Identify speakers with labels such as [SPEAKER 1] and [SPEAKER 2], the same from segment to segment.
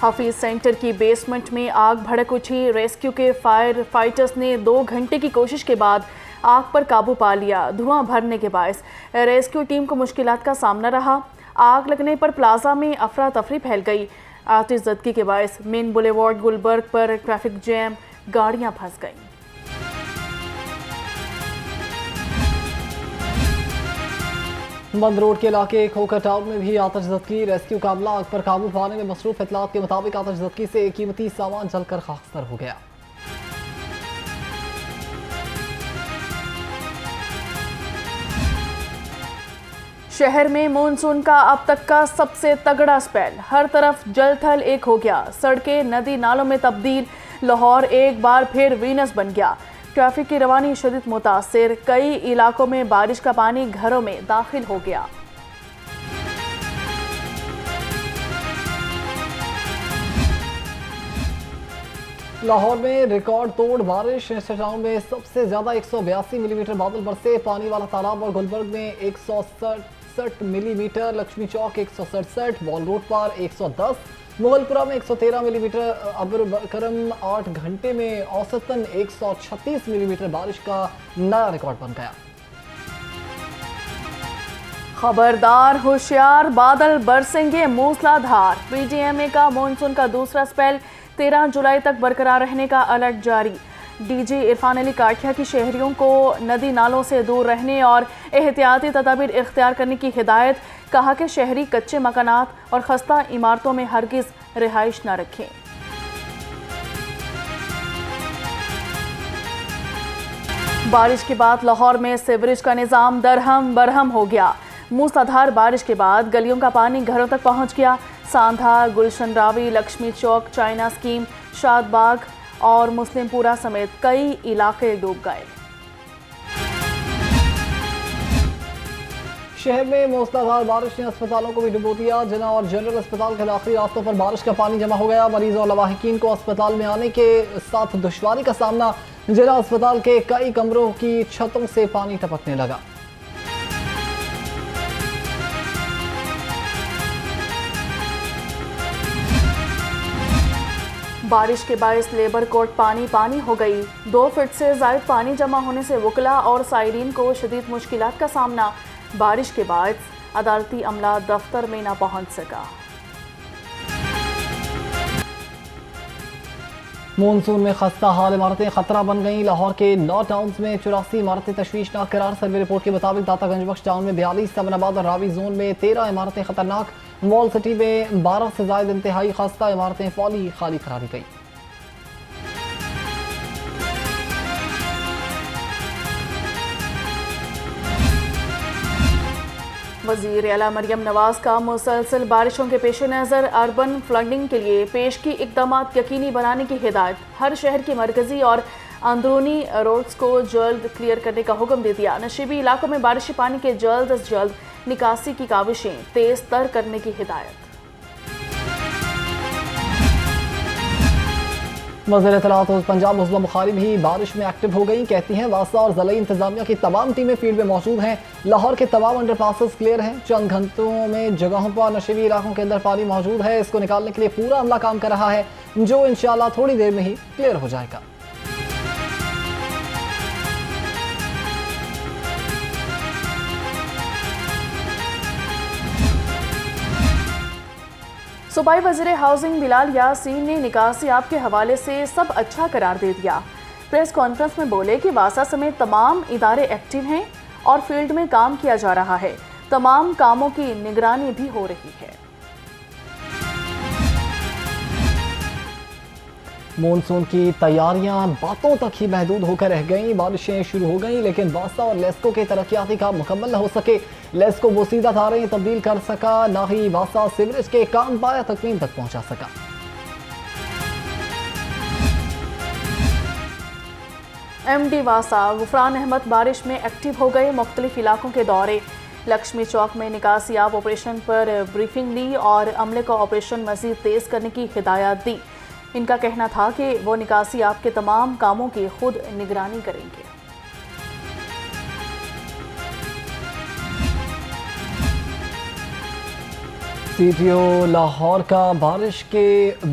[SPEAKER 1] हाफिज centre की basement में आग भड़क उठी। रेस्क्यू के फायर फाइटर्स ने 2 घंटे की कोशिश के बाद आग पर काबू पा लिया। धुआं भरने के बायस रेस्क्यू टीम को मुश्किलात का सामना रहा। आग लगने पर प्लाजा में अफरा तफरी फैल गई। आतिशज़दगी के बायस मेन बुलेवार्ड गुलबर्ग पर ट्रैफिक जैम, गाड़ियां फंस गईं।
[SPEAKER 2] बंद रोड के इलाके खोखर टाउन में भी आतिशज़दगी। रेस्क्यू का अमला आग पर काबू पाने में मसरूफ। इतलात के मुताबिक आतिशज़दगी से कीमती सामान जलकर खाकसर हो गया।
[SPEAKER 1] शहर में मानसून का अब तक का सबसे तगड़ा स्पेल। हर तरफ जल थल एक हो गया। सड़कें नदी नालों में तब्दील। लाहौर एक बार फिर वीनस बन गया। ट्रैफिक की रवानी शदीद मुतासिर। कई इलाकों में बारिश का पानी घरों में दाखिल हो गया।
[SPEAKER 2] लाहौर में रिकॉर्ड तोड़ बारिश। टाउन में सबसे ज्यादा 182 मिलीमीटर बादल बरसे। पानी वाला तालाब और गुलबर्ग में 167 मिलीमीटर। लक्ष्मी चौक 167, बॉल रोड पर 110, मुगलपुरा में 113 मिलीमीटर। अबुरकरम 8 घंटे में औसतन 136 मिलीमीटर बारिश का नया रिकॉर्ड बन गया।
[SPEAKER 1] खबरदार, होशियार, बादल बरसेंगे मूसलाधार। पीजीएमए का मानसून का दूसरा स्पेल 13 जुलाई तक बरकरार रहने का अलर्ट जारी। डीजी इरफान अली काठिया की शहरियों को नदी नालों से दूर रहने और एहतियाती तदाबीर इख्तियार करने की हिदायत। कहा कि शहरी कच्चे मकानात और खस्ता इमारतों में हरगिज रिहाइश न रखें। बारिश के बाद लाहौर में सीवरेज का निज़ाम दरहम बरहम हो गया। मूसलाधार बारिश के बाद गलियों का पानी घरों तक पहुंच गया। सांधा, गुलशन रावी, लक्ष्मी चौक, चाइना स्कीम, शादबाग और मुस्लिमपुरा समेत कई इलाके डूब गए।
[SPEAKER 2] शहर में मूसलाधार बारिश ने अस्पतालों को भी डुबो दिया। जिना और जनरल अस्पताल के दाखिली रास्तों पर बारिश का पानी जमा हो गया। मरीजों और लवाहिकीन को अस्पताल में आने के साथ दुश्वारी का सामना। जिला अस्पताल के कई कमरों की छतों से पानी टपकने लगा।
[SPEAKER 1] बारिश के बायस लेबर कोर्ट पानी पानी हो गई। 2 फीट से ज़ायद पानी जमा होने से वकला और साइरीन को शदीद मुश्किलात का सामना। बारिश के बाद अदालती अमला दफ्तर में न पहुंच सका।
[SPEAKER 2] मानसून में खस्ता हाल इमारतें खतरा बन गईं। लाहौर के 9 टाउन्स में 84 इमारतें तशवीशनाक करार। सर्वे रिपोर्ट के मुताबिक दातागंज बख्श टाउन में 42, तमनाबाद और रावी जोन में 13 इमारतें खतरनाक। मॉल सिटी में 12 से ज्यादा इंतहाई खस्ता इमारतें फौरी खाली करा दी गई।
[SPEAKER 1] वज़ीर आला मरियम नवाज का मुसलसल बारिशों के पेश नज़र अर्बन फ्लडिंग के लिए पेश की इक़दामात यकीनी बनाने की हिदायत। हर शहर की मरकजी और अंदरूनी रोड्स को जल्द क्लियर करने का हुक्म दे दिया। नशीबी इलाकों में बारिशी पानी के जल्द अज जल्द निकासी की काविशें तेज तर करने की हिदायत।
[SPEAKER 2] वज़ीर इत्तलात पंजाब मुज़ला बुखारी भी बारिश में एक्टिव हो गई। कहती हैं वासा और ज़िला इंतजामिया की तमाम टीमें फील्ड में मौजूद हैं। लाहौर के तमाम अंडरपासेस क्लियर हैं। चंद घंटों में जगहों पर नशीबी इलाकों के अंदर पानी मौजूद है। इसको निकालने के लिए पूरा अमला काम कर रहा है, जो इंशाअल्लाह थोड़ी देर में ही क्लियर हो जाएगा।
[SPEAKER 1] सूबाई वज़ीर हाउसिंग बिलाल यासीन ने निकासियाब के हवाले से सब अच्छा करार दे दिया। प्रेस कॉन्फ्रेंस में बोले कि वासा समेत तमाम इदारे एक्टिव हैं और फील्ड में काम किया जा रहा है। तमाम कामों की निगरानी भी हो रही है।
[SPEAKER 2] मानसून की तैयारियां बातों तक ही महदूद होकर रह गईं। बारिशें शुरू हो गईं, लेकिन वासा और लेस्को के तरक्याती काम मुकम्मल न हो सके। लेस्को वो सीधा धारें तब्दील कर सका, ना ही वासा सीवरेज के काम पाया तकमील तक पहुंचा सका।
[SPEAKER 1] MD वासा गुफरान अहमद बारिश में एक्टिव हो गए। मुख्तलिफ इलाकों के दौरे। लक्ष्मी चौक में निकासियाब ऑपरेशन पर ब्रीफिंग ली और अमले को ऑपरेशन मजीद तेज करने की हिदायत दी। इनका कहना था कि वो निकासियाब के तमाम कामों की खुद निगरानी करेंगे।
[SPEAKER 2] सीटीओ लाहौर का बारिश के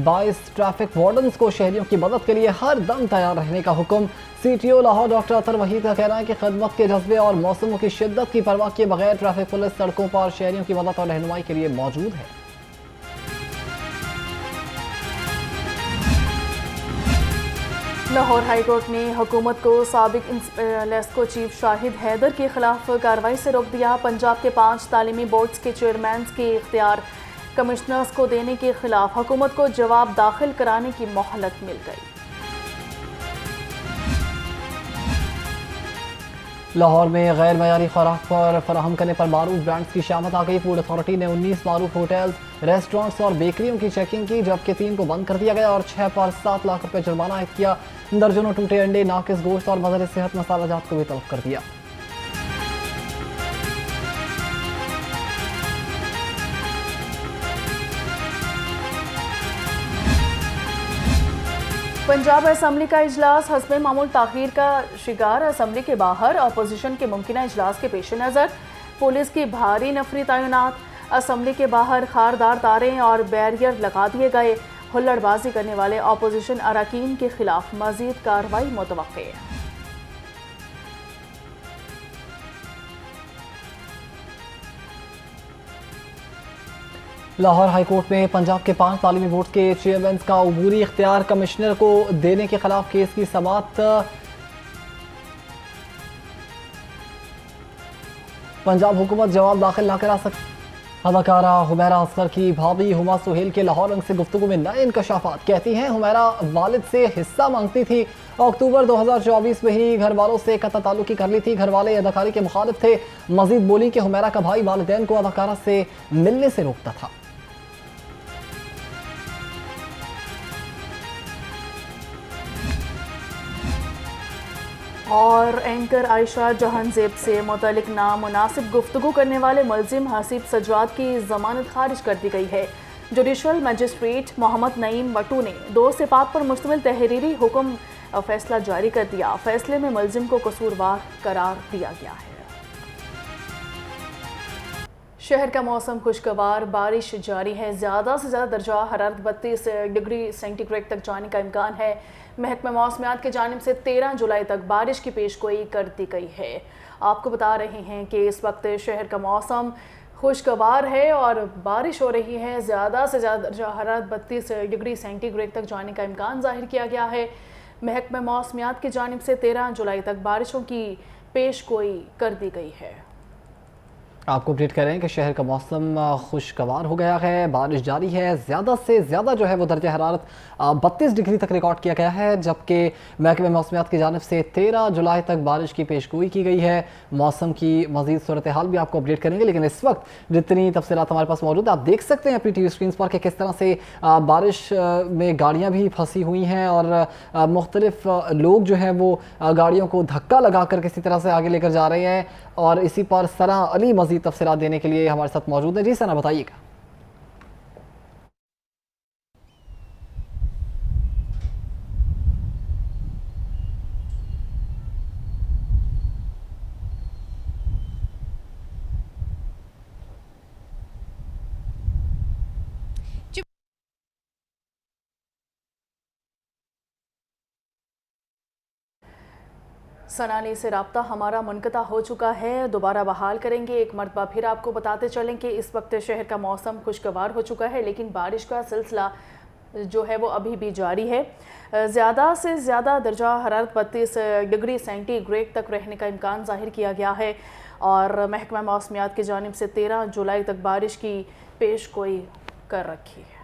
[SPEAKER 2] बाइस ट्रैफिक वार्डन्स को शहरियों की मदद के लिए हर दम तैयार रहने का हुक्म। सीटीओ लाहौर डॉक्टर अतर वहीद का कहना है कि खदमत के जज्बे और मौसमों की शिद्दत की परवाह किए बगैर ट्रैफिक पुलिस सड़कों पर शहरियों की मदद और रहनुमाई के लिए मौजूद है।
[SPEAKER 1] लाहौर हाईकोर्ट ने हुकूमत को साबिक लेस्को चीफ शाहिद हैदर के खिलाफ कार्रवाई से रोक दिया। पंजाब के 5 तालीमी बोर्ड्स के चेयरमैन के इख्तियार कमिश्नर्स को देने के खिलाफ हुकूमत को जवाब दाखिल कराने की मोहलत मिल गई।
[SPEAKER 2] लाहौर में गैर मयारी खुराक पर फराहम करने पर मारूफ ब्रांड्स की शामत आ गई। फूड अथॉरिटी ने 19 मारूफ होटल्स, रेस्टोरेंट्स और बेकरियों की चेकिंग की, जबकि 3 को बंद कर दिया गया और 6 पर 7 लाख रुपए जुर्माना आयद किया। दर्जनों टूटे अंडे, नाकिस गोश्त और मज़र सेहत मसाला जात को भी तलब कर दिया।
[SPEAKER 1] पंजाब असम्बली का इजलास हस्बे मामूल ताखीर का शिकार। असम्बली के बाहर अपोजिशन के मुमकिना इजलास के पेश नज़र पुलिस की भारी नफरी तैनात। असम्बली के बाहर खारदार तारें और बैरियर लगा दिए गए। हुल्लड़बाजी करने वाले अपोजिशन अरकान के खिलाफ मजीद कार्रवाई मुतवक्के।
[SPEAKER 2] लाहौर हाईकोर्ट में पंजाब के 5 तालीमी बोर्ड के चेयरमैन का अबूरी इख्तियार कमिश्नर को देने के खिलाफ केस की समाअत। पंजाब हुकूमत जवाब दाखिल न करा सकती। अदाकारा हुमैरा असगर की भाभी हुमा सुहेल के लाहौर रंग से गुफ्तगू में नए इंकशाफात। कहती हैं हुमैरा वालिद से हिस्सा मांगती थी। अक्टूबर 2024 में ही घर वालों से कतई ताल्लुकी कर ली थी। घर वाले अदाकारी के मुखालिफ थे। मजीद बोली कि हुमैरा का भाई वालिदैन को अदाकारा से मिलने से रोकता था।
[SPEAKER 1] और एंकर आयशा जहांजेब से मुतल्लिक नामुनासिब गुफ्तगू करने वाले मुलजिम हसीब सज्जाद की जमानत खारिज कर दी गई है। जुडिशल मजिस्ट्रेट मोहम्मद नईम वटू ने 2 सिफात पर मुश्तमिल तहरीरी हुक्म फैसला जारी कर दिया। फैसले में मुलजिम को कसूरवार करार दिया गया है। शहर का मौसम खुशगवार, बारिश जारी है। ज़्यादा से ज़्यादा दर्जा हरारत 32 डिग्री सेंटीग्रेड तक जाने का इम्कान है। महकमा मौसमियात की जानिब से 13 जुलाई तक बारिश की पेशगोई कर दी गई है। आपको बता रहे हैं कि इस वक्त शहर का मौसम खुशगवार है और बारिश हो रही है। ज़्यादा से ज़्यादा दर्जा हरारत 32 डिग्री सेंटीग्रेड तक जाने का इम्कान जाहिर किया गया है। महकमा मौसमियात की जानिब से 13 जुलाई तक बारिशों की पेशगोई कर दी गई है।
[SPEAKER 2] आपको अपडेट करें कि शहर का मौसम खुशगवार हो गया है, बारिश जारी है। ज़्यादा से ज़्यादा जो है वो दर्जा हरारत 32 डिग्री तक रिकॉर्ड किया गया है, जबकि महकमे मौसमियात की जानिब से 13 जुलाई तक बारिश की पेशगोई की गई है। मौसम की मज़ीद सूरत हाल भी आपको अपडेट करेंगे, लेकिन इस वक्त जितनी तफसीलात हमारे पास मौजूद है, आप देख सकते हैं अपनी टीवी स्क्रीन पर कि किस तरह से बारिश में गाड़ियाँ भी फंसी हुई हैं और मुख्तलिफ लोग जो हैं वो गाड़ियों को धक्का लगा कर किसी तरह से आगे लेकर जा रहे हैं। और इसी पर सना अली मज़ीद तफसीलात देने के लिए हमारे साथ मौजूद है। जी सना, बताइएगा।
[SPEAKER 1] सनाली से राब्ता हमारा मुनक़ता हो चुका है, दोबारा बहाल करेंगे। एक मरतबा फिर आपको बताते चलें कि इस वक्त शहर का मौसम खुशगवार हो चुका है, लेकिन बारिश का सिलसिला जो है वो अभी भी जारी है। ज़्यादा से ज़्यादा दर्जा हरारत 32 डिग्री सेंटीग्रेड तक रहने का इम्कान जाहिर किया गया है और महकमा मौसमियात की जानिब से 13 जुलाई तक बारिश की पेशगोई कर रखी है।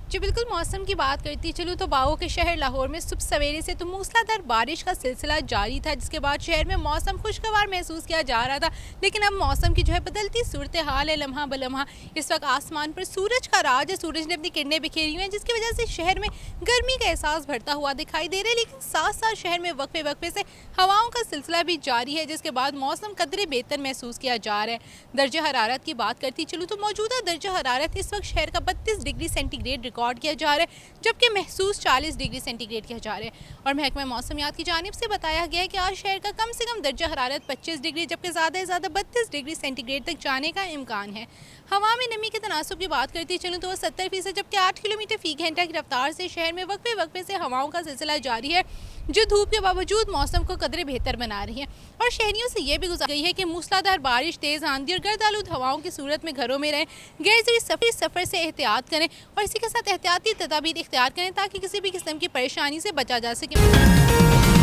[SPEAKER 3] जो बिल्कुल मौसम की बात करती चलूँ तो बाहो के शहर लाहौर में सुबह सवेरे से तो मूसलाधार बारिश का सिलसिला जारी था, जिसके बाद शहर में मौसम खुशगवार महसूस किया जा रहा था। लेकिन अब मौसम की जो है बदलती सूरत हाल है लम्हा बलम्हा। इस वक्त आसमान पर सूरज का राज है, सूरज ने अपनी किरणें बिखेरी हुई हैं, जिसकी वजह से शहर में गर्मी का एहसास बढ़ता हुआ दिखाई दे रहा है। लेकिन साथ साथ शहर में वक्फे वक्फे से हवाओं का सिलसिला भी जारी है, जिसके बाद मौसम कदरे बेहतर महसूस किया जा रहा है। दर्जा हरारत की बात करती चलूँ तो मौजूदा दर्जा हरारत इस वक्त शहर का 32 डिग्री सेंटीग्रेड रिकॉर्ड किया जा रहा है, जबकि महसूस 40 डिग्री सेंटीग्रेड किया जा रहा है। और महकमा मौसमियात की जानिब से बताया गया है कि आज शहर का कम से कम दर्जा हरारत 25 डिग्री जबकि ज़्यादा से ज़्यादा 32 डिग्री सेंटीग्रेड तक जाने का इम्कान है। हवा में नमी के तनासुब की बात करती चलूँ तो 70% जबकि 8 किलोमीटर फी घंटा की रफ्तार से शहर में वक्फे वक्फे से हवाओं का सिलसिला जारी है, जो धूप के बावजूद मौसम को कदरे बेहतर बना रही है। और शहरियों से यह भी गुजारिश गई है कि मूसलाधार बारिश, तेज़ आंधी और गर्द आलूद हवाओं की सूरत में घरों में रहें, गैर ज़रूरी सफ़र से एहतियात करें और इसी के साथ एहतियाती तदाबीर इख्तियार करें ताकि किसी भी किस्म की परेशानी से बचा जा सके।